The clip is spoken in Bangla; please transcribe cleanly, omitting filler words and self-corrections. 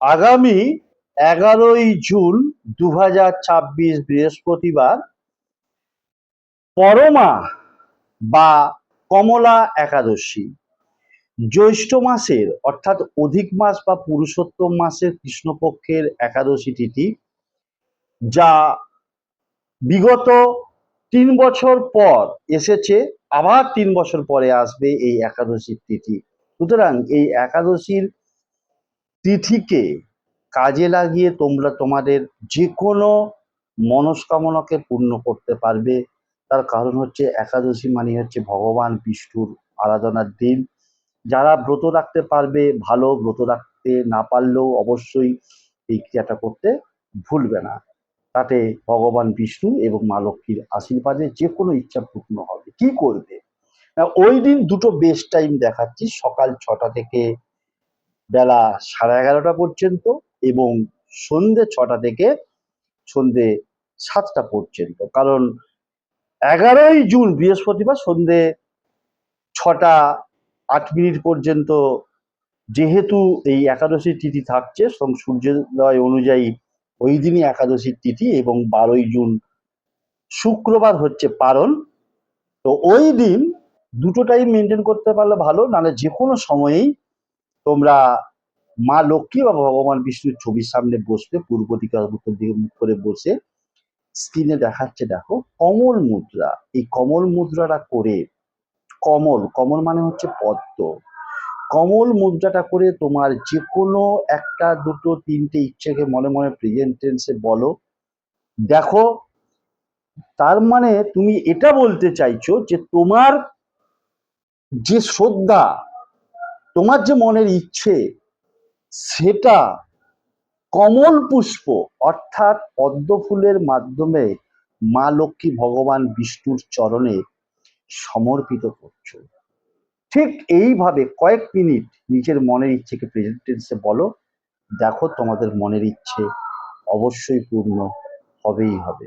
আগামী 11ই জুন 2026 বৃহস্পতিবার পরমা বা কমলা একাদশী, জ্যৈষ্ঠ মাসের অর্থাৎ অধিক মাস বা পুরুষোত্তম মাসের কৃষ্ণপক্ষের একাদশী তিথি, যা বিগত 3 বছর পর এসেছে, আবার 3 বছর পরে আসবে এই একাদশীর তিথি। সুতরাং এই একাদশীর তিথিকে কাজে লাগিয়ে তোমরা তোমাদের যে কোনো মনস্কামনাকে পূর্ণ করতে পারবে। তার কারণ হচ্ছে একাদশী মানে হচ্ছে ভগবান বিষ্ণুর আরাধনার দিন। যারা ব্রত রাখতে পারবে ভালো, ব্রত রাখতে না পারলেও অবশ্যই এই ক্রিয়াটা করতে ভুলবে না। তাতে ভগবান বিষ্ণু এবং মা লক্ষ্মীর আশীর্বাদে যে কোনো ইচ্ছা পূর্ণ হবে। কি করবে না, ওই দিন দুটো বেস্ট টাইম দেখাচ্ছি, সকাল 6টা থেকে বেলা 11:30 পর্যন্ত এবং সন্ধে 6টা থেকে সন্ধে 7টা পর্যন্ত। কারণ 11ই জুন বৃহস্পতিবার সন্ধে 6টা 8 মিনিট পর্যন্ত যেহেতু এই একাদশীর তিথি থাকছে এবং সূর্যোদয় অনুযায়ী ওই দিনই একাদশীর তিথি, এবং 12ই জুন শুক্রবার হচ্ছে পারণ। তো ওই দিন দুটো টাইম মেনটেন করতে পারলে ভালো, নাহলে যে কোনো সময়েই তোমরা মা লক্ষ্মী বা ভগবান বিষ্ণুর ছবির সামনে বসবে, পূর্ব দিকে উত্তর দিকে মুখ করে বসে। স্ক্রিনে দেখাচ্ছে দেখো কমল মুদ্রা, এই কমল মুদ্রাটা করে, কমল কমল মানে হচ্ছে পদ্ম, কমল মুদ্রাটা করে তোমার যে কোনো একটা দুটো তিনটে ইচ্ছেকে মনে মনে প্রেজেন্ট টেন্সে বলো। দেখো, তার মানে তুমি এটা বলতে চাইছো যে তোমার যে শ্রদ্ধা, তোমার যে মনের ইচ্ছে, সেটা কমল পুষ্প অর্থাৎ পদ্ম ফুলের মাধ্যমে মা লক্ষ্মী ভগবান বিষ্ণুর চরণে সমর্পিত করছো। ঠিক এইভাবে কয়েক মিনিট নিজের মনের ইচ্ছেকে প্রেজেন্ট টেন্সে বলো। দেখো তোমাদের মনের ইচ্ছে অবশ্যই পূর্ণ হবেই হবে।